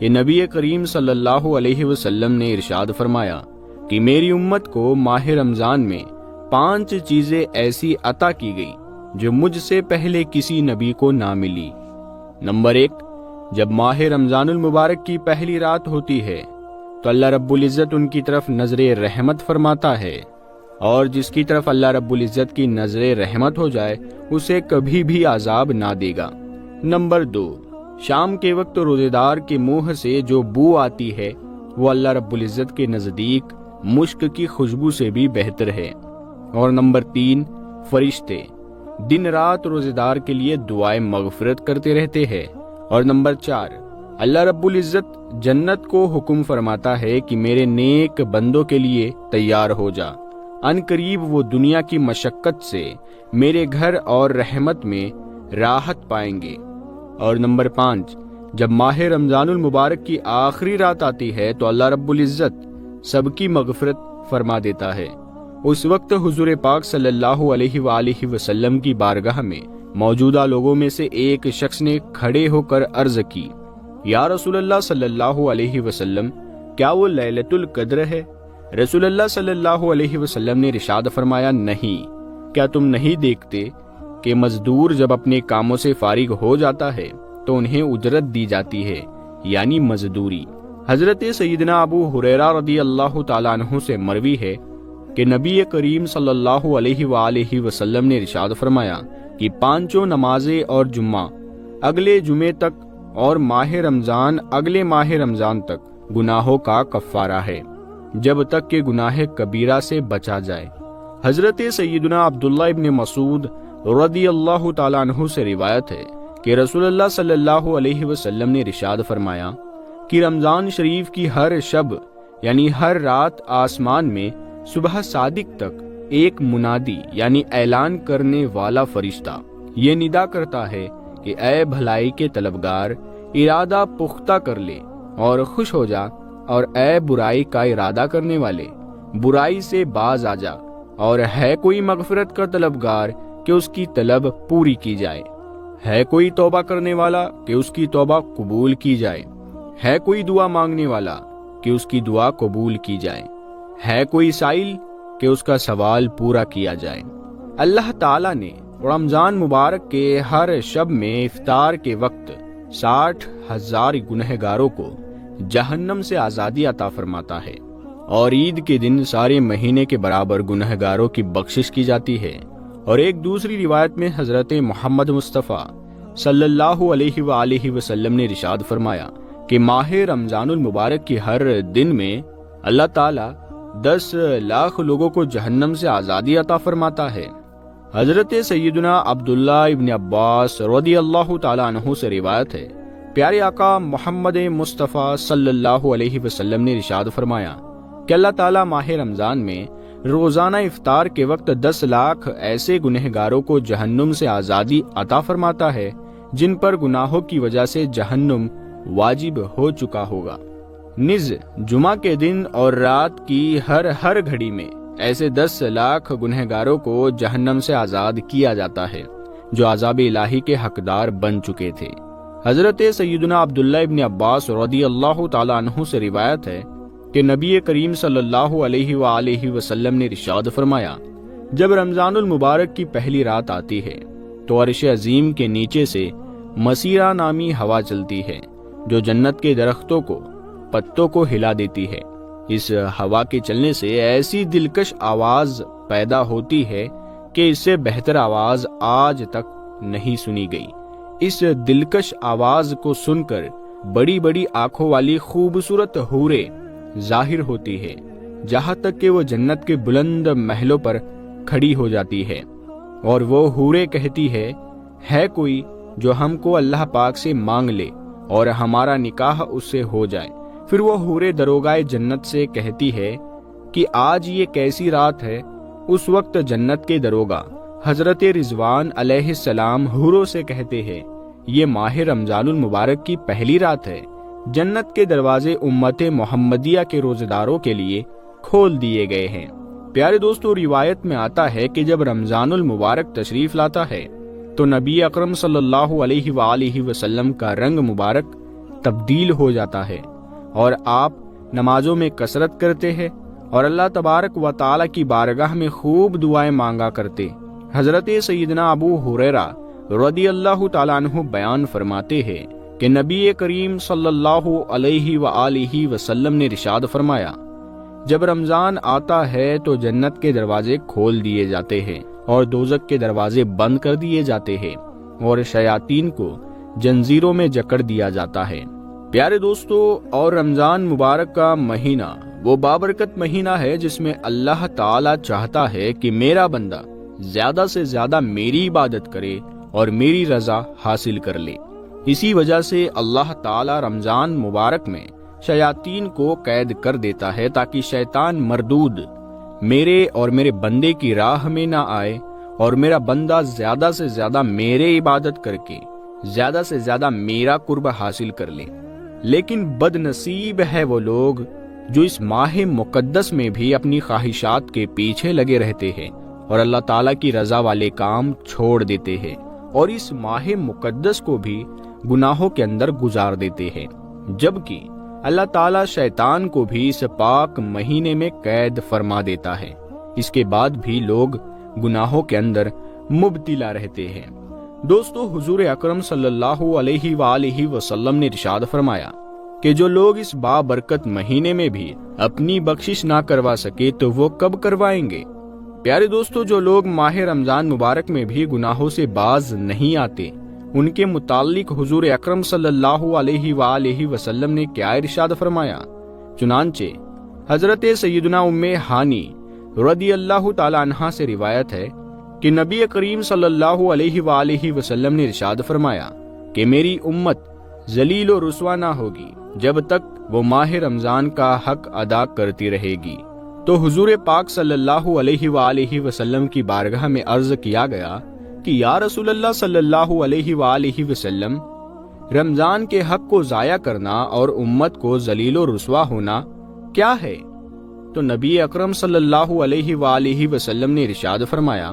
کہ نبی کریم صلی اللہ علیہ وسلم نے ارشاد فرمایا کہ میری امت کو ماہ رمضان میں 5 چیزیں ایسی عطا کی گئی جو مجھ سے پہلے کسی نبی کو نہ ملی۔ نمبر 1، جب ماہ رمضان المبارک کی پہلی رات ہوتی ہے تو اللہ رب العزت ان کی طرف نظر رحمت فرماتا ہے، اور جس کی طرف اللہ رب العزت کی نظر رحمت ہو جائے اسے کبھی بھی عذاب نہ دے گا۔ نمبر 2، شام کے وقت روزے دار کے منہ سے جو بو آتی ہے وہ اللہ رب العزت کے نزدیک مشک کی خوشبو سے بھی بہتر ہے۔ اور نمبر 3، فرشتے دن رات روزے دار کے لیے دعائیں مغفرت کرتے رہتے ہیں۔ اور نمبر 4، اللہ رب العزت جنت کو حکم فرماتا ہے کہ میرے نیک بندوں کے لیے تیار ہو جا، ان قریب وہ دنیا کی مشقت سے میرے گھر اور رحمت میں راحت پائیں گے۔ اور نمبر 5، جب ماہ رمضان المبارک کی آخری رات آتی ہے تو اللہ رب العزت سب کی مغفرت فرما دیتا ہے۔ اس وقت حضور پاک صلی اللہ علیہ وآلہ وسلم کی بارگاہ میں موجودہ لوگوں میں سے ایک شخص نے کھڑے ہو کر عرض کی، یا رسول اللہ صلی اللہ علیہ وسلم، کیا وہ لیلۃ القدر ہے؟ رسول اللہ صلی اللہ علیہ وسلم نے ارشاد فرمایا، نہیں، کیا تم نہیں دیکھتے کہ مزدور جب اپنے کاموں سے فارغ ہو جاتا ہے تو انہیں اجرت دی جاتی ہے، یعنی مزدوری۔ حضرت سیدنا ابو ہریرہ رضی اللہ تعالیٰ عنہ سے مروی ہے کہ نبی کریم صلی اللہ علیہ وآلہ وسلم نے ارشاد فرمایا کہ 5 نمازیں اور جمعہ اگلے جمعے تک اور ماہ رمضان اگلے ماہ رمضان تک گناہوں کا کفارہ ہے، جب تک کہ گناہ کبیرہ سے بچا جائے۔ حضرت سیدنا عبداللہ ابن مسعود رضی اللہ تعالیٰ عنہ سے روایت ہے کہ رسول اللہ صلی اللہ علیہ وسلم نے ارشاد فرمایا کہ رمضان شریف کی ہر شب یعنی ہر رات آسمان میں صبح صادق تک ایک منادی یعنی اعلان کرنے والا فرشتہ یہ ندا کرتا ہے کہ اے بھلائی کے طلبگار، ارادہ پختہ کر لے اور خوش ہو جا، اور اے برائی کا ارادہ کرنے والے، برائی سے باز آ جا، اور ہے کوئی مغفرت کا طلبگار کہ اس کی طلب پوری کی جائے، ہے کوئی توبہ کرنے والا کہ اس کی توبہ قبول کی جائے، ہے کوئی دعا مانگنے والا کہ اس کی دعا قبول کی جائے، ہے کوئی سائل کہ اس کا سوال پورا کیا جائے۔ اللہ تعالیٰ نے رمضان مبارک کے ہر شب میں افطار کے وقت 60,000 گنہگاروں کو جہنم سے آزادی عطا فرماتا ہے، اور عید کے دن سارے مہینے کے برابر گنہگاروں کی بخشش کی جاتی ہے۔ اور ایک دوسری روایت میں حضرت محمد مصطفیٰ صلی اللہ علیہ وآلہ وسلم نے ارشاد فرمایا کہ ماہ رمضان المبارک کی ہر دن میں اللہ تعالیٰ 10 لاکھ لوگوں کو جہنم سے آزادی عطا فرماتا ہے۔ حضرت سیدنا عبداللہ ابن عباس رضی اللہ تعالیٰ عنہ سے روایت ہے، پیارے آقا محمد مصطفیٰ صلی اللہ علیہ وسلم نے ارشاد فرمایا کہ اللہ تعالیٰ ماہ رمضان میں روزانہ افطار کے وقت 10 لاکھ ایسے گنہگاروں کو جہنم سے آزادی عطا فرماتا ہے جن پر گناہوں کی وجہ سے جہنم واجب ہو چکا ہوگا۔ نز جمعہ کے دن اور رات کی ہر گھڑی میں ایسے 10 لاکھ گنہگاروں کو جہنم سے آزاد کیا جاتا ہے جو عذاب الہی کے حقدار بن چکے تھے۔ حضرت سیدنا عبداللہ ابن عباس رضی اللہ تعالیٰ عنہ سے روایت ہے کہ نبی کریم صلی اللہ علیہ وآلہ وسلم نے ارشاد فرمایا، جب رمضان المبارک کی پہلی رات آتی ہے تو عرش عظیم کے نیچے سے مسیرہ نامی ہوا چلتی ہے جو جنت کے درختوں کو پتوں کو ہلا دیتی ہے۔ اس ہوا کے چلنے سے ایسی دلکش آواز پیدا ہوتی ہے کہ اس سے بہتر آواز آج تک نہیں سنی گئی۔ اس دلکش آواز کو سن کر بڑی بڑی آنکھوں والی خوبصورت حوریں ظاہر ہوتی ہے، جہاں تک کہ وہ جنت کے بلند محلوں پر کھڑی ہو جاتی ہے، اور وہ حوریں کہتی ہے کوئی جو ہم کو اللہ پاک سے مانگ لے اور ہمارا نکاح اس سے ہو جائے۔ پھر وہ حوریں دروگائے جنت سے کہتی ہے کہ آج یہ کیسی رات ہے۔ اس وقت جنت کے دروگا حضرت رضوان علیہ السلام حوروں سے کہتے ہیں، یہ ماہ رمضان المبارک کی پہلی رات ہے، جنت کے دروازے امت محمدیہ کے روزے داروں کے لیے کھول دیے گئے ہیں۔ پیارے دوستو، روایت میں آتا ہے کہ جب رمضان المبارک تشریف لاتا ہے تو نبی اکرم صلی اللہ علیہ وآلہ وسلم کا رنگ مبارک تبدیل ہو جاتا ہے، اور آپ نمازوں میں کثرت کرتے ہیں اور اللہ تبارک و تعالی کی بارگاہ میں خوب دعائیں مانگا کرتے۔ حضرت سیدنا ابو ہریرہ رضی اللہ تعالیٰ عنہ بیان فرماتے ہیں کہ نبی کریم صلی اللہ علیہ وآلہ وسلم نے ارشاد فرمایا، جب رمضان آتا ہے تو جنت کے دروازے کھول دیے جاتے ہیں اور دوزخ کے دروازے بند کر دیے جاتے ہیں اور شیاطین کو جنزیروں میں جکڑ دیا جاتا ہے۔ پیارے دوستو، اور رمضان مبارک کا مہینہ وہ بابرکت مہینہ ہے جس میں اللہ تعالیٰ چاہتا ہے کہ میرا بندہ زیادہ سے زیادہ میری عبادت کرے اور میری رضا حاصل کر لے۔ اسی وجہ سے اللہ تعالیٰ رمضان مبارک میں شیاطین کو قید کر دیتا ہے تاکہ شیطان مردود میرے اور میرے بندے کی راہ میں نہ آئے اور میرا بندہ زیادہ سے زیادہ میرے عبادت کر کے زیادہ سے زیادہ میرا قرب حاصل کر لے۔ لیکن بد نصیب ہے وہ لوگ جو اس ماہ مقدس میں بھی اپنی خواہشات کے پیچھے لگے رہتے ہیں اور اللہ تعالیٰ کی رضا والے کام چھوڑ دیتے ہیں اور اس ماہ مقدس کو بھی گناہوں کے اندر گزار دیتے ہیں، جبکہ اللہ تعالیٰ شیطان کو بھی اس پاک مہینے میں قید فرما دیتا ہے۔ اس کے بعد بھی لوگ گناہوں کے اندر مبتلا رہتے ہیں۔ دوستو، حضور اکرم صلی اللہ علیہ وآلہ وسلم نے ارشاد فرمایا کہ جو لوگ اس بابرکت مہینے میں بھی اپنی بخشش نہ کروا سکے تو وہ کب کروائیں گے؟ پیارے دوستو، جو لوگ ماہ رمضان مبارک میں بھی گناہوں سے باز نہیں آتے، ان کے متعلق حضور اکرم صلی اللہ علیہ وآلہ وسلم نے کیا ارشاد فرمایا؟ چنانچہ حضرت سیدنا ام ہانی رضی اللہ تعالی عنہا سے روایت ہے کہ نبی کریم صلی اللہ علیہ وآلہ وسلم نے ارشاد فرمایا کہ میری امت ذلیل و رسوا نہ ہوگی جب تک وہ ماہ رمضان کا حق ادا کرتی رہے گی۔ تو حضور پاک صلی اللہ علیہ وآلہ وسلم کی بارگاہ میں عرض کیا گیا کہ یا رسول اللہ صلی اللہ علیہ وآلہ وسلم، رمضان کے حق کو ضائع کرنا اور امت کو ذلیل و رسوا ہونا کیا ہے؟ تو نبی اکرم صلی اللہ علیہ وآلہ وسلم نے ارشاد فرمایا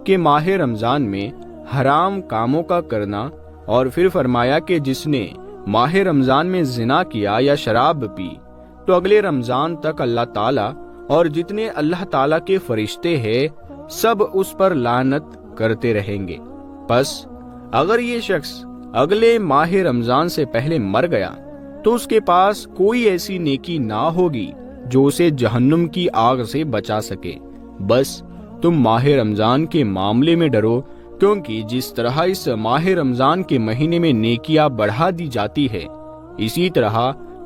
کہ ماہ رمضان میں حرام کاموں کا کرنا، اور پھر فرمایا کہ جس نے ماہ رمضان میں زنا کیا یا شراب پی تو اگلے رمضان تک اللہ تعالیٰ اور جتنے اللہ تعالیٰ کے فرشتے ہیں سب اس پر لعنت کرتے رہیں گے۔ پس اگر یہ شخص اگلے ماہ رمضان سے پہلے مر گیا تو اس کے پاس کوئی ایسی نیکی نہ ہوگی جو اسے جہنم کی آگ سے بچا سکے۔ بس تم ماہ رمضان کے معاملے میں ڈرو، کیونکہ جس طرح اس ماہ رمضان کے مہینے میں نیکیاں بڑھا دی جاتی ہے، اسی طرح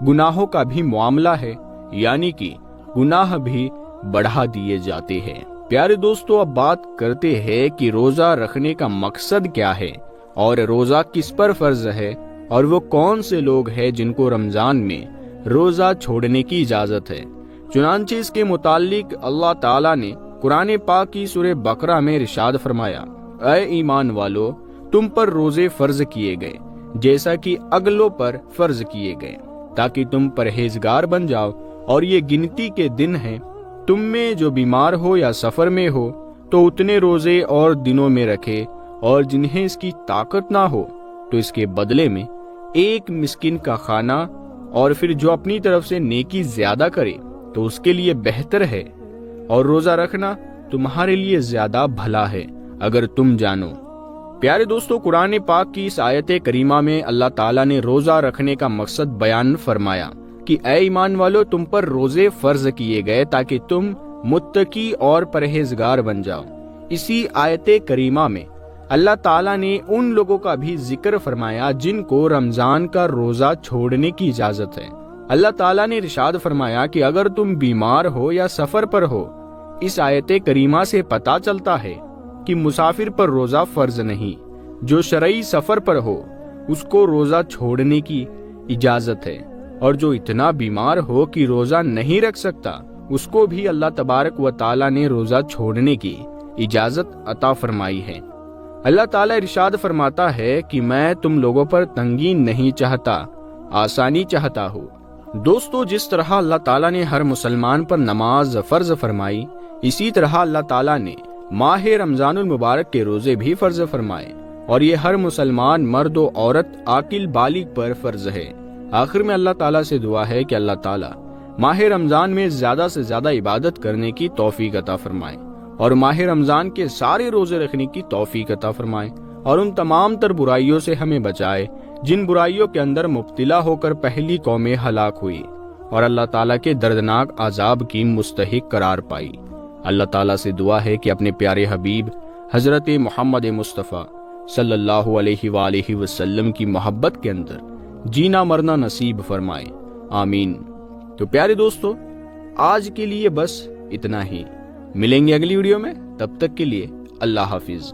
گناہوں کا بھی معاملہ ہے، یعنی کہ گناہ بھی بڑھا دیے جاتے ہیں۔ پیارے دوستو، اب بات کرتے ہیں کہ روزہ رکھنے کا مقصد کیا ہے اور روزہ کس پر فرض ہے، اور وہ کون سے لوگ ہیں جن کو رمضان میں روزہ چھوڑنے کی اجازت ہے۔ چنانچہ اس کے متعلق اللہ تعالیٰ نے قرآن پاک کی سورہ بقرہ میں ارشاد فرمایا، اے ایمان والو، تم پر روزے فرض کیے گئے جیسا کہ اگلوں پر فرض کیے گئے، تاکہ تم پرہیزگار بن جاؤ، اور یہ گنتی کے دن ہیں، تم میں جو بیمار ہو یا سفر میں ہو تو اتنے روزے اور دنوں میں رکھے، اور جنہیں اس کی طاقت نہ ہو تو اس کے بدلے میں ایک مسکین کا کھانا، اور پھر جو اپنی طرف سے نیکی زیادہ کرے تو اس کے لیے بہتر ہے، اور روزہ رکھنا تمہارے لیے زیادہ بھلا ہے اگر تم جانو۔ پیارے دوستو، قرآن پاک کی اس آیت کریمہ میں اللہ تعالیٰ نے روزہ رکھنے کا مقصد بیان فرمایا کہ اے ایمان والو، تم پر روزے فرض کیے گئے تاکہ تم متقی اور پرہیزگار بن جاؤ۔ اسی آیت کریمہ میں اللہ تعالیٰ نے ان لوگوں کا بھی ذکر فرمایا جن کو رمضان کا روزہ چھوڑنے کی اجازت ہے۔ اللہ تعالیٰ نے ارشاد فرمایا کہ اگر تم بیمار ہو یا سفر پر ہو، اس آیت کریمہ سے پتہ چلتا ہے کہ مسافر پر روزہ فرض نہیں، جو شرعی سفر پر ہو اس کو روزہ چھوڑنے کی اجازت ہے، اور جو اتنا بیمار ہو کہ روزہ نہیں رکھ سکتا اس کو بھی اللہ تبارک و تعالیٰ نے روزہ چھوڑنے کی اجازت عطا فرمائی ہے۔ اللہ تعالیٰ ارشاد فرماتا ہے کہ میں تم لوگوں پر تنگی نہیں چاہتا، آسانی چاہتا ہوں۔ دوستو، جس طرح اللہ تعالیٰ نے ہر مسلمان پر نماز فرض فرمائی، اسی طرح اللہ تعالیٰ نے ماہ رمضان المبارک کے روزے بھی فرض فرمائے، اور یہ ہر مسلمان مرد و عورت عاقل بالغ پر فرض ہے۔ آخر میں اللہ تعالیٰ سے دعا ہے کہ اللہ تعالیٰ ماہ رمضان میں زیادہ سے زیادہ عبادت کرنے کی توفیق عطا فرمائے اور ماہ رمضان کے سارے روزے رکھنے کی توفیق عطا فرمائے اور ان تمام تر برائیوں سے ہمیں بچائے جن برائیوں کے اندر مبتلا ہو کر پہلی قومیں ہلاک ہوئی اور اللہ تعالیٰ کے دردناک عذاب کی مستحق قرار پائی۔ اللہ تعالیٰ سے دعا ہے کہ اپنے پیارے حبیب حضرت محمد مصطفیٰ صلی اللہ علیہ وآلہ وسلم کی محبت کے اندر جینا مرنا نصیب فرمائے، آمین۔ تو پیارے دوستو، آج کے لیے بس اتنا ہی، ملیں گے اگلی ویڈیو میں، تب تک کے لیے اللہ حافظ۔